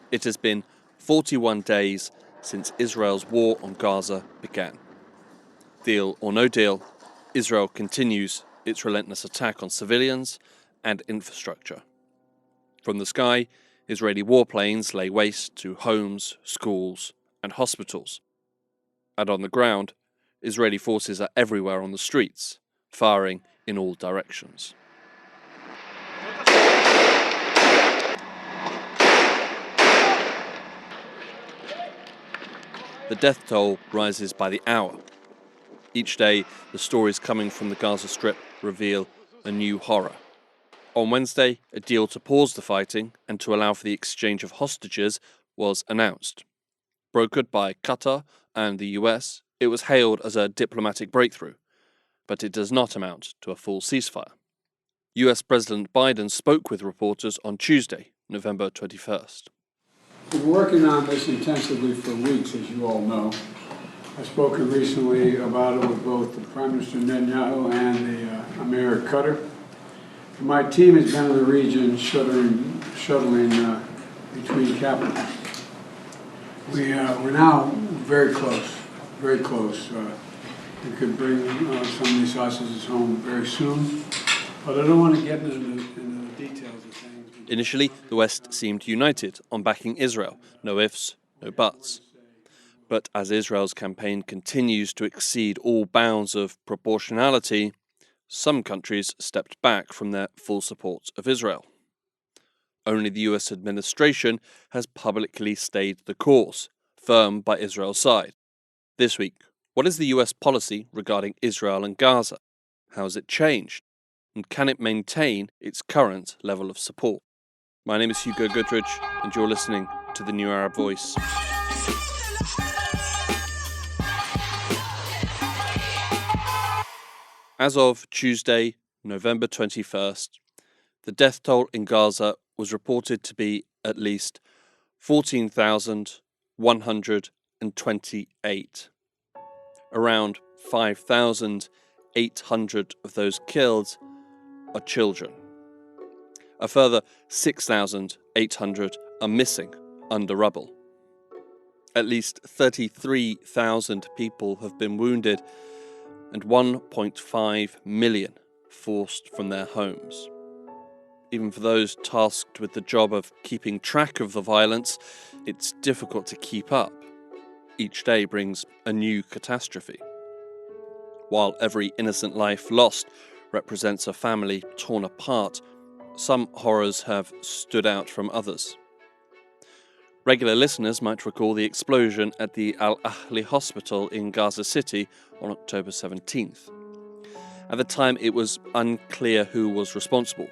It has been 41 days since Israel's war on Gaza began. Deal or no deal, Israel continues its relentless attack on civilians and infrastructure. From the sky, Israeli warplanes lay waste to homes, schools, and hospitals. And on the ground, Israeli forces are everywhere on the streets, firing in all directions. The death toll rises by the hour. Each day, the stories coming from the Gaza Strip reveal a new horror. On Wednesday, a deal to pause the fighting and to allow for the exchange of hostages was announced. Brokered by Qatar and the US, it was hailed as a diplomatic breakthrough, but it does not amount to a full ceasefire. US President Biden spoke with reporters on Tuesday, November 21st. We've been working on this intensively for weeks, as you all know. I've spoken recently about it with both the Prime Minister Netanyahu and the Emir of Qatar. My team has been in the region shuttling between capitals. We're now very close, very close. We could bring some of these hostages home very soon, but I don't want to get into the details of things. Initially, the West seemed united on backing Israel. No ifs, no buts. But as Israel's campaign continues to exceed all bounds of proportionality, some countries stepped back from their full support of Israel. Only the US administration has publicly stayed the course, firm by Israel's side. This week, what is the US policy regarding Israel and Gaza? How has it changed? And can it maintain its current level of support? My name is Hugo Goodrich, and you're listening to The New Arab Voice. As of Tuesday, November 21st, the death toll in Gaza was reported to be at least 14,128. Around 5,800 of those killed are children. A further 6,800 are missing under rubble. At least 33,000 people have been wounded and 1.5 million forced from their homes. Even for those tasked with the job of keeping track of the violence, it's difficult to keep up. Each day brings a new catastrophe. While every innocent life lost represents a family torn apart, some horrors have stood out from others. Regular listeners might recall the explosion at the Al-Ahli hospital in Gaza City on October 17th. At the time, it was unclear who was responsible.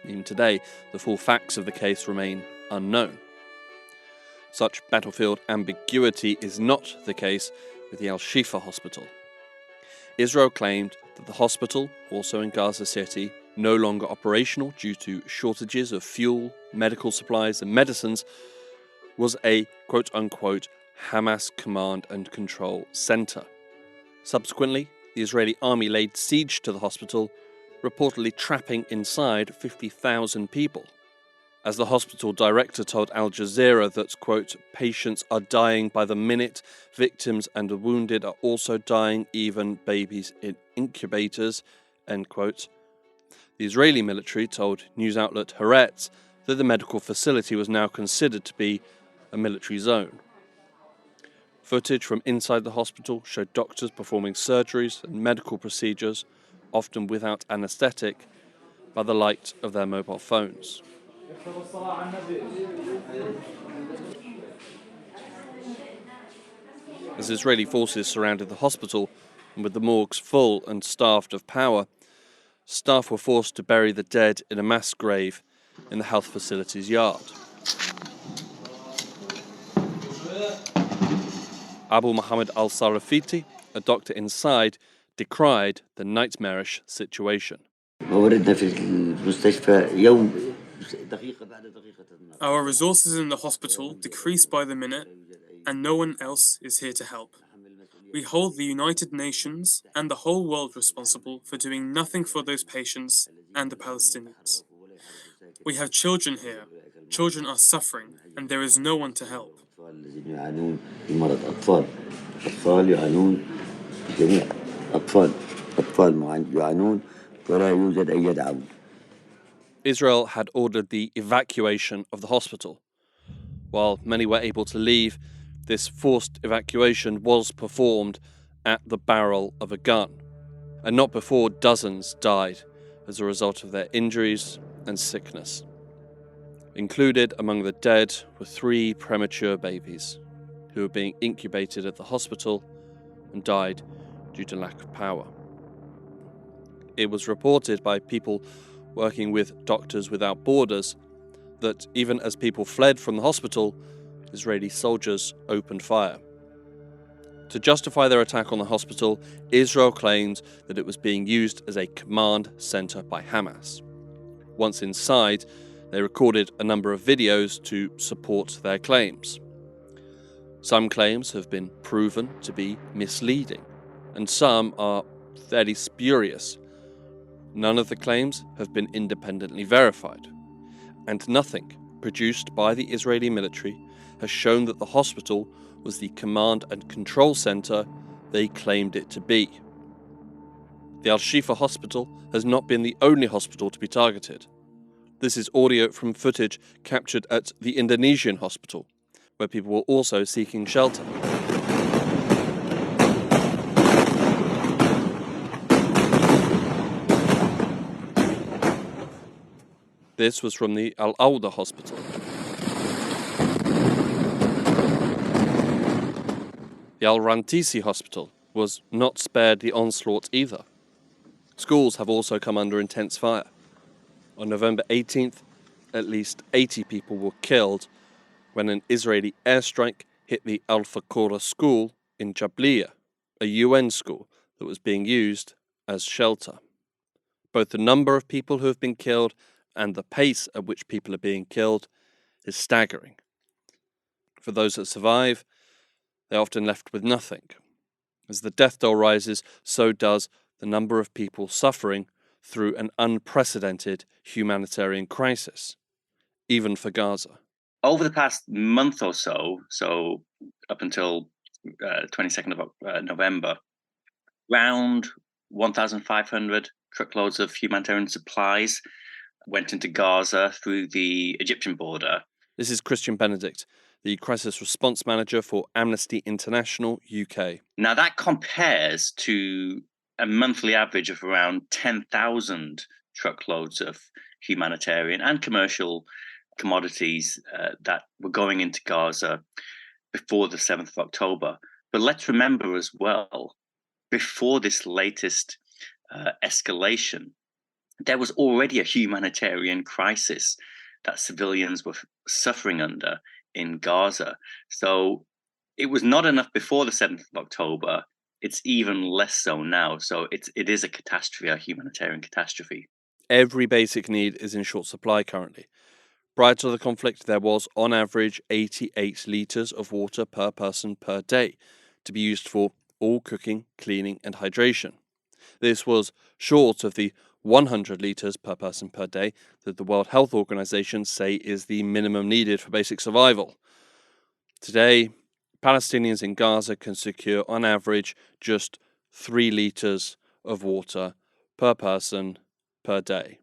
Even today, the full facts of the case remain unknown. Such battlefield ambiguity is not the case with the Al-Shifa hospital. Israel claimed that the hospital, also in Gaza City, no longer operational due to shortages of fuel, medical supplies and medicines, was a quote-unquote Hamas command and control center. Subsequently, the Israeli army laid siege to the hospital, reportedly trapping inside 50,000 people. As the hospital director told Al Jazeera that, quote, patients are dying by the minute, victims and the wounded are also dying, even babies in incubators, end quote. The Israeli military told news outlet Haaretz that the medical facility was now considered to be a military zone. Footage from inside the hospital showed doctors performing surgeries and medical procedures, often without anesthetic, by the light of their mobile phones. As Israeli forces surrounded the hospital, and with the morgues full and starved of power, staff were forced to bury the dead in a mass grave in the health facility's yard. Abu Mohammed al-Sarafiti, a doctor inside, decried the nightmarish situation. Our resources in the hospital decrease by the minute, and no one else is here to help. We hold the United Nations and the whole world responsible for doing nothing for those patients and the Palestinians. We have children here, Children are suffering, and there is no one to help. الذين يعانون من مرض أطفال يعانون جميع أطفال يعانون ولا يوجد أي دعم. Israel had ordered the evacuation of the hospital. While many were able to leave, this forced evacuation was performed at the barrel of a gun, and not before dozens died as a result of their injuries and sickness. Included among the dead were 3 premature babies who were being incubated at the hospital and died due to lack of power. It was reported by people working with Doctors Without Borders that even as people fled from the hospital, Israeli soldiers opened fire. To justify their attack on the hospital, Israel claimed that it was being used as a command center by Hamas. Once inside, they recorded a number of videos to support their claims. Some claims have been proven to be misleading, and some are fairly spurious. None of the claims have been independently verified, and nothing produced by the Israeli military has shown that the hospital was the command and control center they claimed it to be. The Al-Shifa hospital has not been the only hospital to be targeted. This is audio from footage captured at the Indonesian hospital, where people were also seeking shelter. This was from the Al-Awda hospital. The Al-Rantisi hospital was not spared the onslaught either. Schools have also come under intense fire. On November 18th, at least 80 people were killed when an Israeli airstrike hit the Al-Fakora school in Jabliya, a UN school that was being used as shelter. Both the number of people who have been killed and the pace at which people are being killed is staggering. For those that survive, they're often left with nothing. As the death toll rises, so does the number of people suffering through an unprecedented humanitarian crisis, even for Gaza. Over the past month or so up until 22nd of November, around 1,500 truckloads of humanitarian supplies went into Gaza through the Egyptian border. This is Christian Benedict, the Crisis Response Manager for Amnesty International UK. Now that compares to a monthly average of around 10,000 truckloads of humanitarian and commercial commodities that were going into Gaza before the 7th of October. But let's remember as well, before this latest escalation, there was already a humanitarian crisis that civilians were suffering under in Gaza. So it was not enough before the 7th of October. It's even less so now. So it is a catastrophe, a humanitarian catastrophe. Every basic need is in short supply currently. Prior to the conflict, there was, on average, 88 litres of water per person per day to be used for all cooking, cleaning and hydration. This was short of the 100 litres per person per day that the World Health Organization say is the minimum needed for basic survival. Today, Palestinians in Gaza can secure, on average, just 3 litres of water per person per day.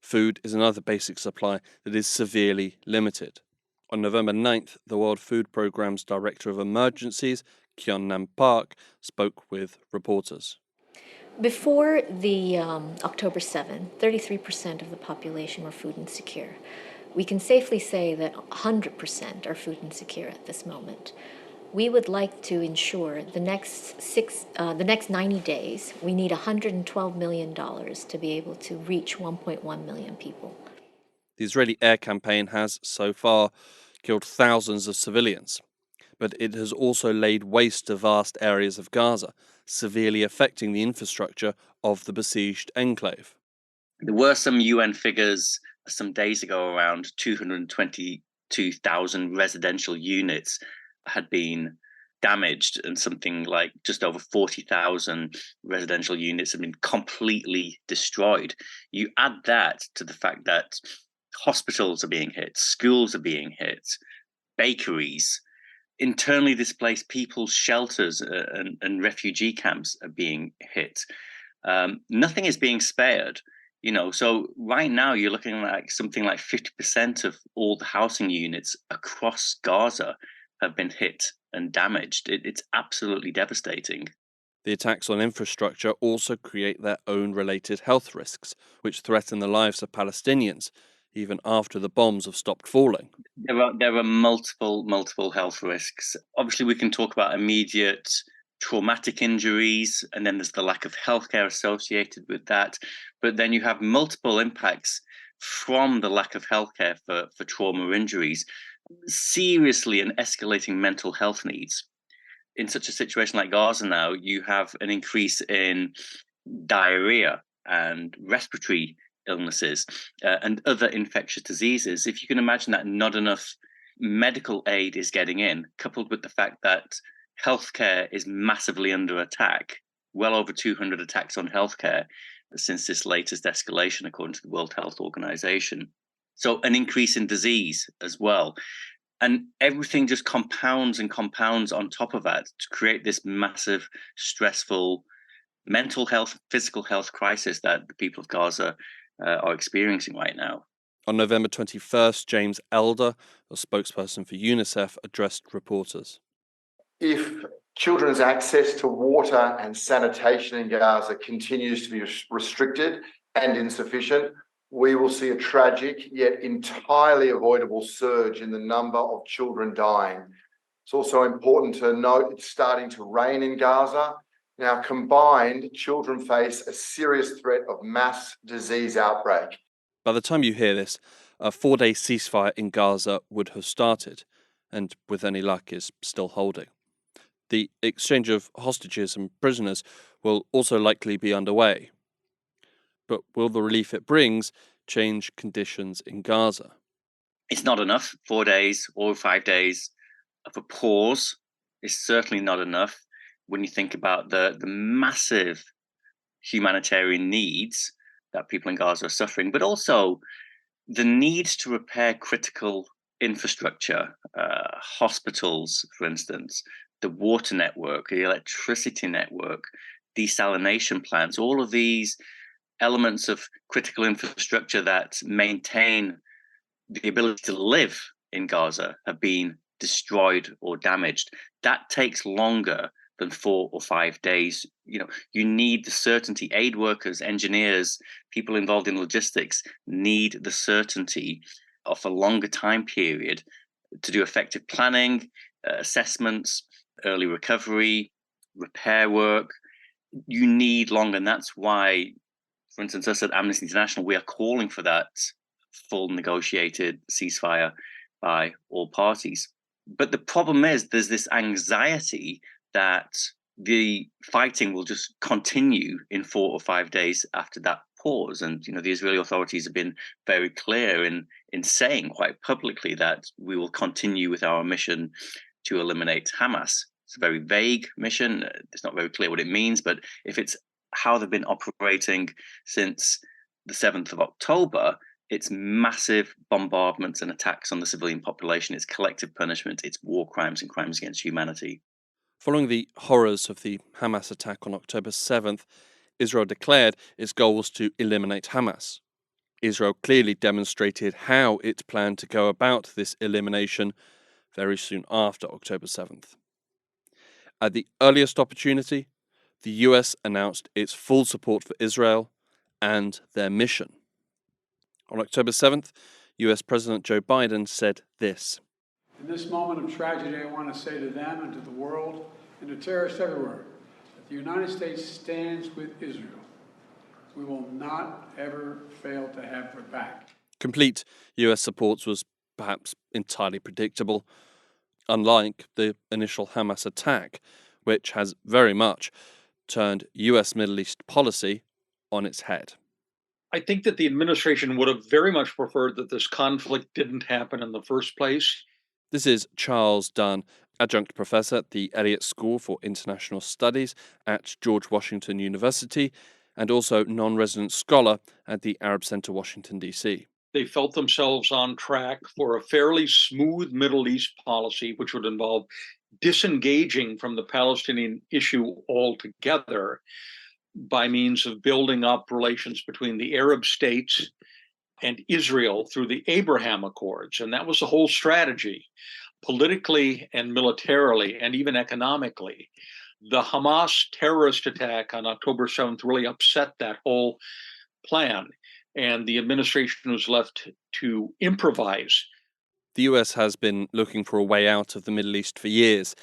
Food is another basic supply that is severely limited. On November 9th, the World Food Programme's Director of Emergencies, Kyon Nam Park, spoke with reporters. Before the October 7, 33% of the population were food insecure. We can safely say that 100% are food insecure at this moment. We would like to ensure the next 90 days, we need $112 million to be able to reach 1.1 million people. The Israeli air campaign has, so far, killed thousands of civilians, but it has also laid waste to vast areas of Gaza, severely affecting the infrastructure of the besieged enclave. There were some UN figures some days ago around 222,000 residential units had been damaged, and something like just over 40,000 residential units have been completely destroyed. You add that to the fact that Hospitals are being hit, schools are being hit, bakeries, internally displaced people's shelters and refugee camps are being hit. Nothing is being spared. So right now you're looking like something like 50% of all the housing units across Gaza have been hit and damaged. It's absolutely devastating. The attacks on infrastructure also create their own related health risks, which threaten the lives of Palestinians, even after the bombs have stopped falling. There are multiple health risks. Obviously, we can talk about immediate traumatic injuries, and then there's the lack of healthcare associated with that. But then you have multiple impacts from the lack of healthcare for trauma injuries, seriously and escalating mental health needs. In such a situation like Gaza now, you have an increase in diarrhea and respiratory illnesses and other infectious diseases. If you can imagine that not enough medical aid is getting in, coupled with the fact that healthcare is massively under attack, well over 200 attacks on healthcare since this latest escalation, according to the World Health Organization. So an increase in disease as well. And everything just compounds and compounds on top of that to create this massive, stressful mental health, physical health crisis that the people of Gaza are experiencing right now. On November 21st, James Elder, a spokesperson for UNICEF, addressed reporters. If children's access to water and sanitation in Gaza continues to be restricted and insufficient, we will see a tragic yet entirely avoidable surge in the number of children dying. It's also important to note it's starting to rain in Gaza. Now, combined, children face a serious threat of mass disease outbreak. By the time you hear this, a 4-day ceasefire in Gaza would have started, and with any luck is still holding. The exchange of hostages and prisoners will also likely be underway. But will the relief it brings change conditions in Gaza? It's not enough. 4 days or 5 days of a pause is certainly not enough when you think about the massive humanitarian needs that people in Gaza are suffering, but also the need to repair critical infrastructure, hospitals, for instance, the water network, the electricity network, desalination plants, all of these elements of critical infrastructure that maintain the ability to live in Gaza have been destroyed or damaged. That takes longer than 4 or 5 days. You need the certainty. Aid workers, engineers, people involved in logistics need the certainty of a longer time period to do effective planning, assessments, early recovery, repair work. You need longer, and that's why, for instance, us at Amnesty International, we are calling for that full negotiated ceasefire by all parties. But the problem is there's this anxiety that the fighting will just continue in 4 or 5 days after that pause. And, the Israeli authorities have been very clear in saying quite publicly that we will continue with our mission to eliminate Hamas. It's a very vague mission. It's not very clear what it means, but if it's how they've been operating since the 7th of October, it's massive bombardments and attacks on the civilian population. It's collective punishment. It's war crimes and crimes against humanity. Following the horrors of the Hamas attack on October 7th, Israel declared its goal was to eliminate Hamas. Israel clearly demonstrated how it planned to go about this elimination very soon after October 7th. At the earliest opportunity, the US announced its full support for Israel and their mission. On October 7th, US President Joe Biden said this. In this moment of tragedy, I want to say to them and to the world and to terrorists everywhere that the United States stands with Israel. We will not ever fail to have their back. Complete US support was perhaps entirely predictable, unlike the initial Hamas attack, which has very much turned US Middle East policy on its head. I think that the administration would have very much preferred that this conflict didn't happen in the first place. This is Charles Dunn, adjunct professor at the Elliott School for International Studies at George Washington University and also non-resident scholar at the Arab Center, Washington, D.C. They felt themselves on track for a fairly smooth Middle East policy, which would involve disengaging from the Palestinian issue altogether by means of building up relations between the Arab states and Israel through the Abraham Accords. And that was the whole strategy, politically and militarily, and even economically. The Hamas terrorist attack on October 7th really upset that whole plan, and the administration was left to improvise. The US has been looking for a way out of the Middle East for years.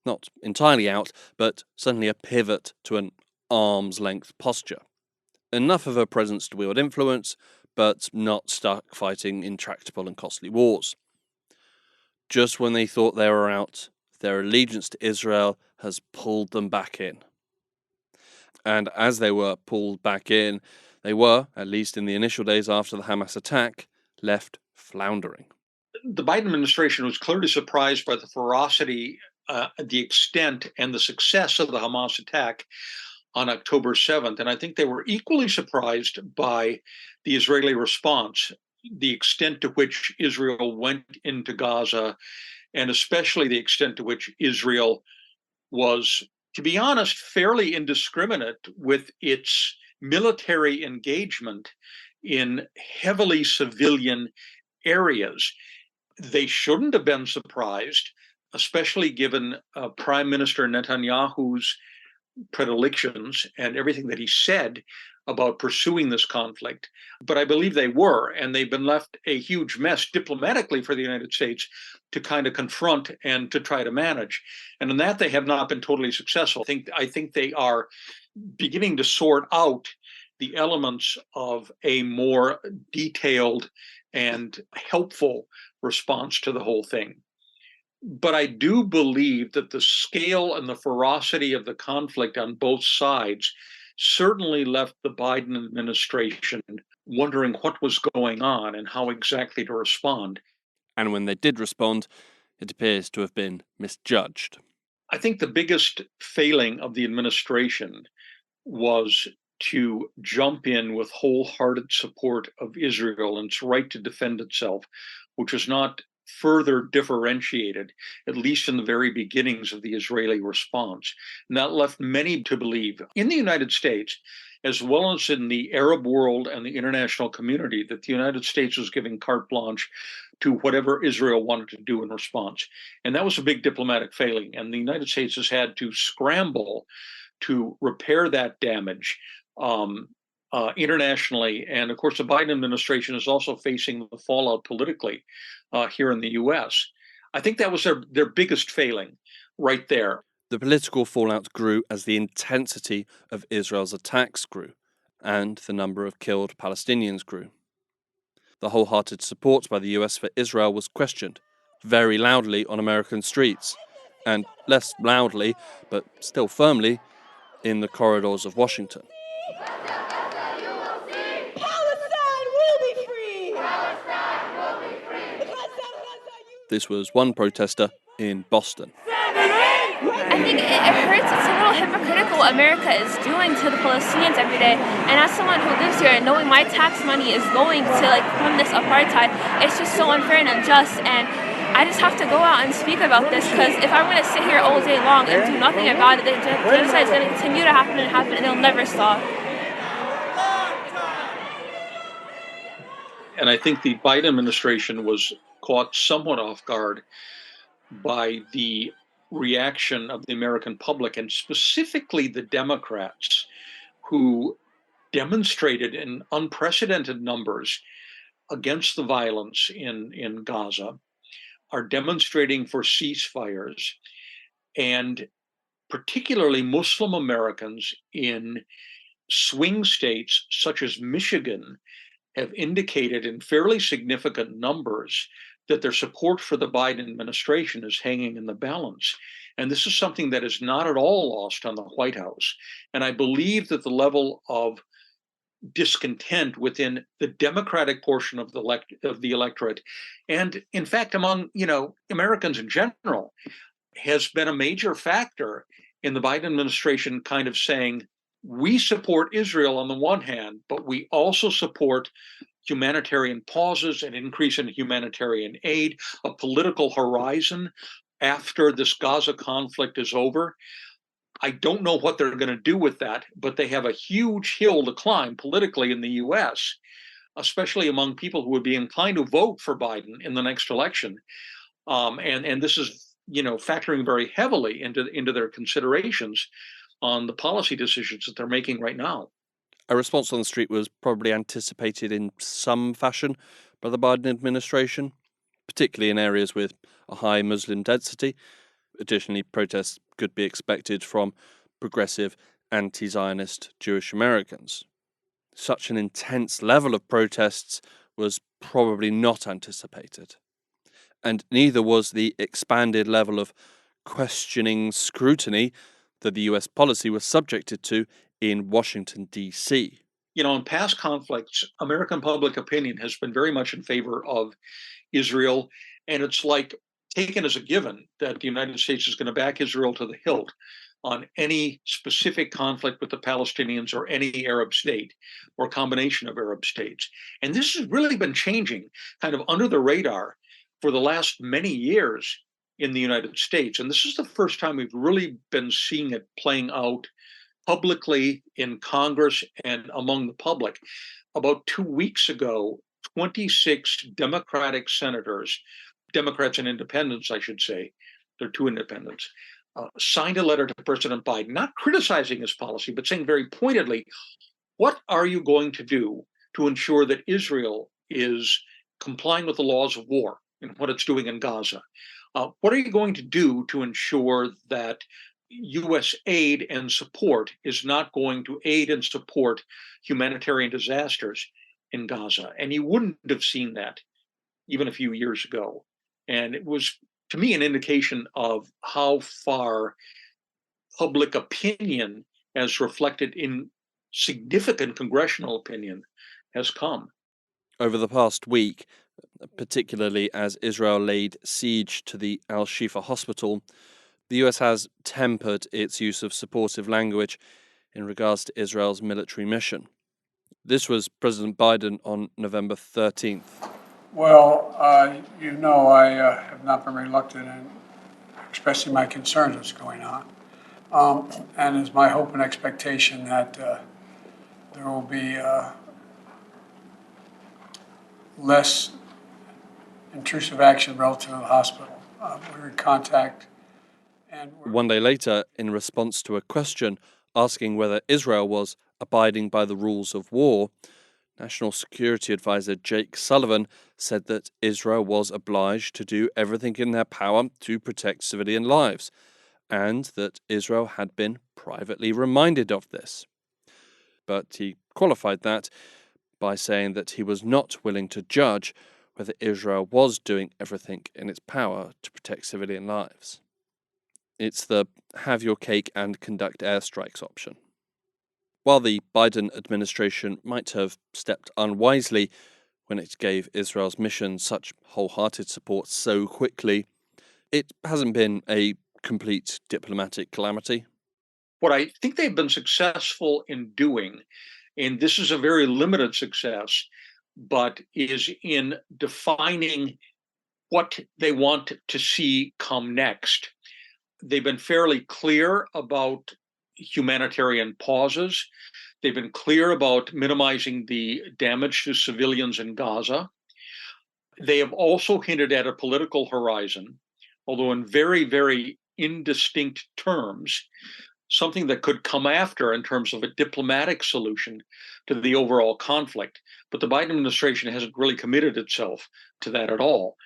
Not entirely out, but certainly a pivot to an arm's-length posture. Enough of a presence to wield influence, but not stuck fighting intractable and costly wars. Just when they thought they were out, their allegiance to Israel has pulled them back in. And as they were pulled back in, they were, at least in the initial days after the Hamas attack, left floundering. The Biden administration was clearly surprised by the ferocity, the extent, and the success of the Hamas attack on October 7th. And I think they were equally surprised by the Israeli response, the extent to which Israel went into Gaza, and especially the extent to which Israel was, to be honest, fairly indiscriminate with its military engagement in heavily civilian areas. They shouldn't have been surprised, especially given Prime Minister Netanyahu's predilections and everything that he said about pursuing this conflict. But I believe they were, and they've been left a huge mess diplomatically for the United States to kind of confront and to try to manage. And in that, they have not been totally successful. I think they are beginning to sort out the elements of a more detailed and helpful response to the whole thing. But I do believe that the scale and the ferocity of the conflict on both sides certainly left the Biden administration wondering what was going on and how exactly to respond. And when they did respond, it appears to have been misjudged. I think the biggest failing of the administration was to jump in with wholehearted support of Israel and its right to defend itself, which was not further differentiated, at least in the very beginnings of the Israeli response. And that left many to believe in the United States, as well as in the Arab world and the international community, that the United States was giving carte blanche to whatever Israel wanted to do in response. And that was a big diplomatic failing. And the United States has had to scramble to repair that damage internationally. And of course, the Biden administration is also facing the fallout politically here in the US. I think that was their biggest failing right there. The political fallout grew as the intensity of Israel's attacks grew, and the number of killed Palestinians grew. The wholehearted support by the US for Israel was questioned, very loudly on American streets, and less loudly, but still firmly, in the corridors of Washington. This was one protester in Boston. I think it hurts. It's a little hypocritical what America is doing to the Palestinians every day. And as someone who lives here and knowing my tax money is going to fund this apartheid, it's just so unfair and unjust. And I just have to go out and speak about this, because if I'm going to sit here all day long and do nothing about it, the genocide is going to continue to happen, and it'll never stop. And I think the Biden administration was caught somewhat off guard by the reaction of the American public, and specifically the Democrats, who demonstrated in unprecedented numbers against the violence in Gaza, are demonstrating for ceasefires, and particularly Muslim Americans in swing states such as Michigan have indicated in fairly significant numbers that their support for the Biden administration is hanging in the balance. And this is something that is not at all lost on the White House. And I believe that the level of discontent within the Democratic portion of the electorate, and in fact among Americans in general, has been a major factor in the Biden administration kind of saying, we support Israel on the one hand, but we also support humanitarian pauses, an increase in humanitarian aid, a political horizon after this Gaza conflict is over. I don't know what they're going to do with that, but they have a huge hill to climb politically in the US, especially among people who would be inclined to vote for Biden in the next election. And this is, factoring very heavily into their considerations on the policy decisions that they're making right now. A response on the street was probably anticipated in some fashion by the Biden administration, particularly in areas with a high Muslim density. Additionally, protests could be expected from progressive anti-Zionist Jewish Americans. Such an intense level of protests was probably not anticipated. And neither was the expanded level of questioning scrutiny that the US policy was subjected to in Washington, D.C. In past conflicts, American public opinion has been very much in favor of Israel, and it's like taken as a given that the United States is going to back Israel to the hilt on any specific conflict with the Palestinians or any Arab state or combination of Arab states. And this has really been changing kind of under the radar for the last many years in the United States. And this is the first time we've really been seeing it playing out publicly in Congress and among the public. About 2 weeks ago, 26 Democratic senators, Democrats and independents, I should say, there are 2 independents, signed a letter to President Biden, not criticizing his policy, but saying very pointedly, what are you going to do to ensure that Israel is complying with the laws of war and what it's doing in Gaza? What are you going to do to ensure that U.S. aid and support is not going to aid and support humanitarian disasters in Gaza? And you wouldn't have seen that even a few years ago. And it was, to me, an indication of how far public opinion, as reflected in significant congressional opinion, has come. Over the past week, particularly as Israel laid siege to the Al-Shifa hospital, the US has tempered its use of supportive language in regards to Israel's military mission. This was President Biden on November 13th. Well, I have not been reluctant in expressing my concerns what's going on. And it's my hope and expectation that there will be less intrusive action relative to the hospital. We're in contact. One day later, in response to a question asking whether Israel was abiding by the rules of war, National Security Advisor Jake Sullivan said that Israel was obliged to do everything in their power to protect civilian lives, and that Israel had been privately reminded of this. But he qualified that by saying that he was not willing to judge whether Israel was doing everything in its power to protect civilian lives. It's the have your cake and conduct airstrikes option. While the Biden administration might have stepped unwisely when it gave Israel's mission such wholehearted support so quickly, it hasn't been a complete diplomatic calamity. What I think they've been successful in doing, and this is a very limited success, but is in defining what they want to see come next. They've been fairly clear about humanitarian pauses. They've been clear about minimizing the damage to civilians in Gaza. They have also hinted at a political horizon, although in very, very indistinct terms, something that could come after in terms of a diplomatic solution to the overall conflict. But the Biden administration hasn't really committed itself to that at all.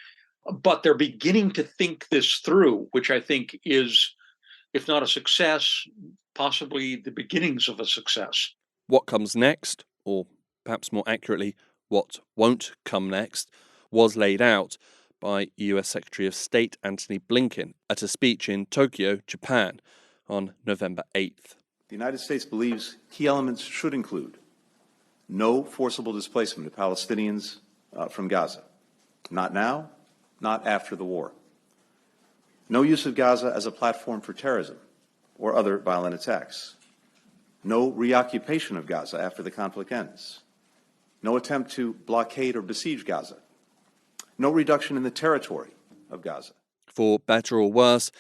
But they're beginning to think this through, which I think is, if not a success, possibly the beginnings of a success. What comes next, or perhaps more accurately, what won't come next, was laid out by US Secretary of State Antony Blinken at a speech in Tokyo, Japan, on November 8th. The United States believes key elements should include no forcible displacement of Palestinians from Gaza. Not now, not after the war. No use of Gaza as a platform for terrorism or other violent attacks. No reoccupation of Gaza after the conflict ends. No attempt to blockade or besiege Gaza. No reduction in the territory of Gaza. For better or worse,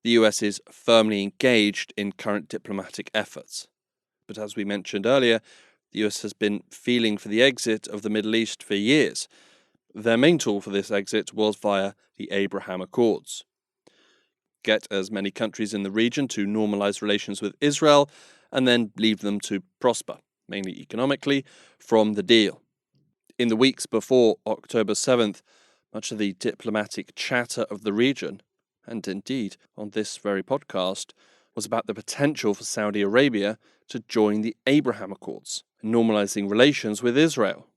the US is firmly engaged in current diplomatic efforts. But as we mentioned earlier, the US has been feeling for the exit of the Middle East for years. Their main tool for this exit was via the Abraham Accords. Get as many countries in the region to normalize relations with Israel and then leave them to prosper, mainly economically, from the deal. In the weeks before October 7th, much of the diplomatic chatter of the region, and indeed on this very podcast, was about the potential for Saudi Arabia to join the Abraham Accords, normalizing relations with Israel.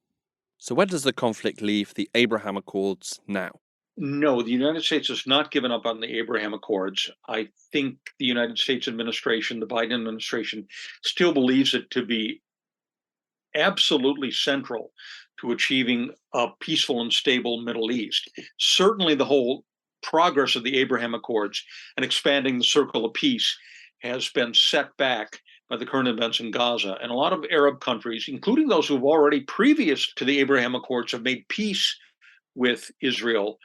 So where does the conflict leave the Abraham Accords now? No, the United States has not given up on the Abraham Accords. I think the United States administration, the Biden administration, still believes it to be absolutely central to achieving a peaceful and stable Middle East. Certainly the whole progress of the Abraham Accords and expanding the circle of peace has been set back by the current events in Gaza. And a lot of Arab countries, including those who've already previous to the Abraham Accords, have made peace with Israel,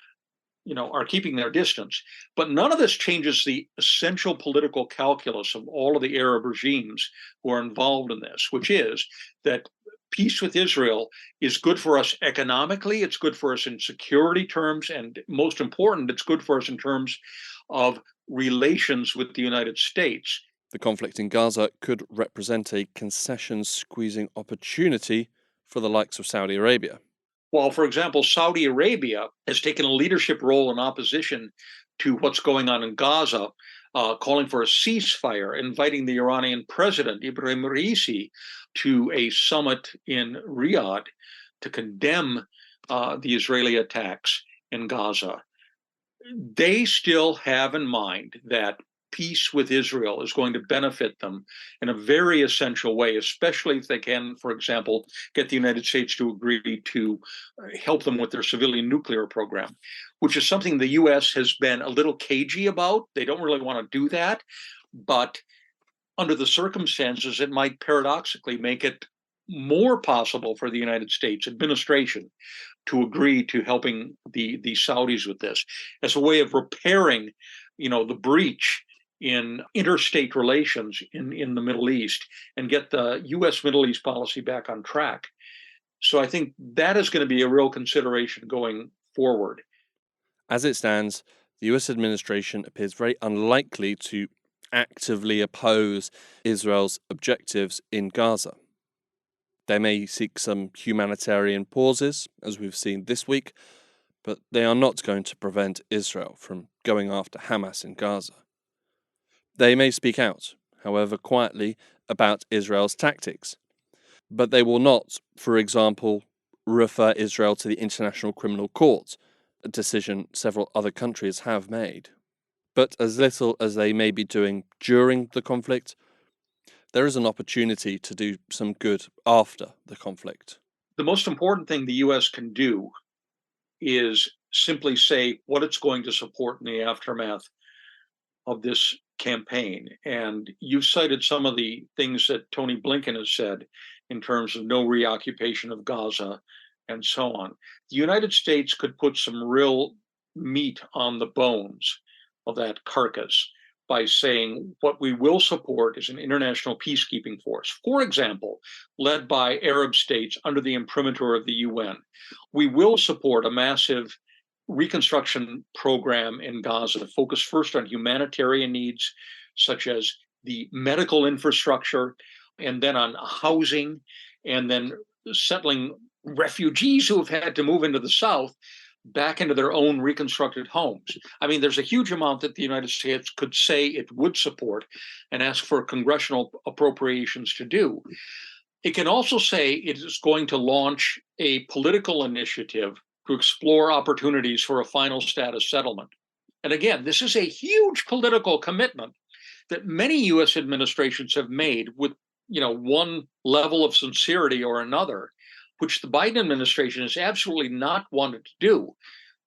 are keeping their distance. But none of this changes the essential political calculus of all of the Arab regimes who are involved in this, which is that peace with Israel is good for us economically, it's good for us in security terms, and most important, it's good for us in terms of relations with the United States. The conflict in Gaza could represent a concession-squeezing opportunity for the likes of Saudi Arabia. While, for example, Saudi Arabia has taken a leadership role in opposition to what's going on in Gaza, calling for a ceasefire, inviting the Iranian president, Ibrahim Raisi, to a summit in Riyadh to condemn the Israeli attacks in Gaza. They still have in mind that peace with Israel is going to benefit them in a very essential way, especially if they can, for example, get the United States to agree to help them with their civilian nuclear program, which is something the US has been a little cagey about. They don't really want to do that, but under the circumstances, it might paradoxically make it more possible for the United States administration to agree to helping the Saudis with this as a way of repairing, the breach in interstate relations in the Middle East and get the U.S. Middle East policy back on track. So I think that is going to be a real consideration going forward. As it stands, the US administration appears very unlikely to actively oppose Israel's objectives in Gaza. They may seek some humanitarian pauses, as we've seen this week, but they are not going to prevent Israel from going after Hamas in Gaza. They may speak out, however quietly, about Israel's tactics, but they will not, for example, refer Israel to the International Criminal Court, a decision several other countries have made. But as little as they may be doing during the conflict, there is an opportunity to do some good after the conflict. The most important thing the U.S. can do is simply say what it's going to support in the aftermath of this campaign. And you've cited some of the things that Tony Blinken has said in terms of no reoccupation of Gaza and so on. The United States could put some real meat on the bones of that carcass by saying what we will support is an international peacekeeping force, for example, led by Arab states under the imprimatur of the UN. We will support a massive reconstruction program in Gaza, focused first on humanitarian needs, such as the medical infrastructure, and then on housing, and then settling refugees who have had to move into the South back into their own reconstructed homes. I mean, there's a huge amount that the United States could say it would support and ask for congressional appropriations to do. It can also say it is going to launch a political initiative to explore opportunities for a final status settlement. And again, this is a huge political commitment that many U.S. administrations have made with, one level of sincerity or another, which the Biden administration has absolutely not wanted to do.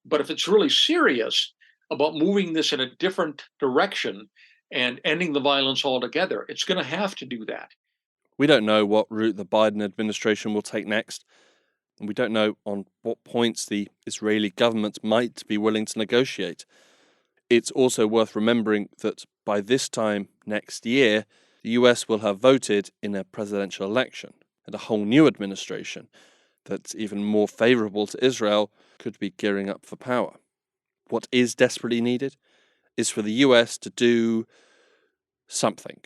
But if it's really serious about moving this in a different direction and ending the violence altogether, it's going to have to do that. We don't know what route the Biden administration will take next, and we don't know on what points the Israeli government might be willing to negotiate. It's also worth remembering that by this time next year, the US will have voted in a presidential election, and a whole new administration that's even more favourable to Israel could be gearing up for power. What is desperately needed is for the US to do something.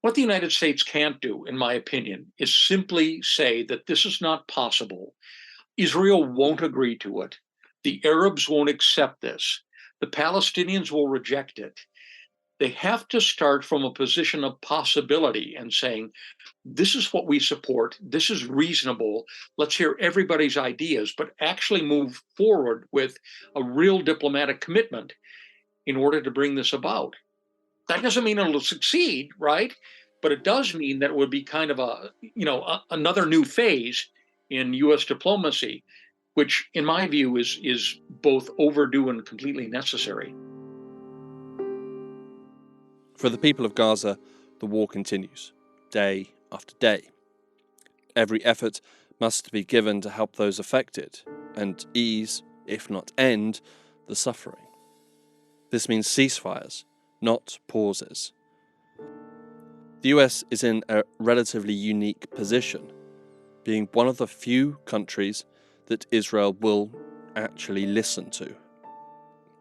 What the United States can't do, in my opinion, is simply say that this is not possible. Israel won't agree to it. The Arabs won't accept this. The Palestinians will reject it. They have to start from a position of possibility and saying, this is what we support, this is reasonable, let's hear everybody's ideas, but actually move forward with a real diplomatic commitment in order to bring this about. That doesn't mean it'll succeed, right? But it does mean that it would be kind of another new phase in U.S. diplomacy, which, in my view, is both overdue and completely necessary. For the people of Gaza, the war continues, day after day. Every effort must be given to help those affected and ease, if not end, the suffering. This means ceasefires, not pauses. The US is in a relatively unique position, being one of the few countries that Israel will actually listen to.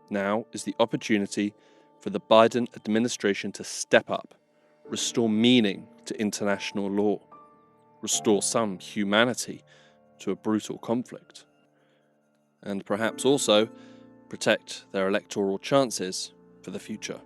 Now is the opportunity for the Biden administration to step up, restore meaning to international law, restore some humanity to a brutal conflict, and perhaps also protect their electoral chances for the future.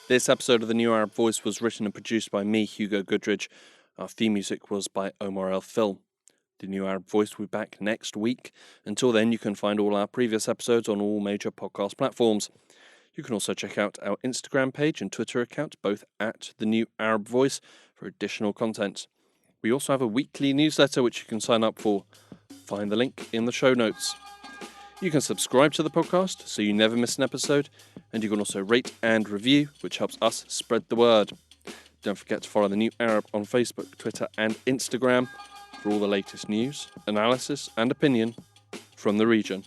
This episode of The New Arab Voice was written and produced by me, Hugo Goodridge. Our theme music was by Omar El Phil. The New Arab Voice will be back next week. Until then, you can find all our previous episodes on all major podcast platforms. You can also check out our Instagram page and Twitter account, both at The New Arab Voice, for additional content. We also have a weekly newsletter which you can sign up for. Find the link in the show notes. You can subscribe to the podcast so you never miss an episode, and you can also rate and review, which helps us spread the word. Don't forget to follow The New Arab on Facebook, Twitter and Instagram for all the latest news, analysis and opinion from the region.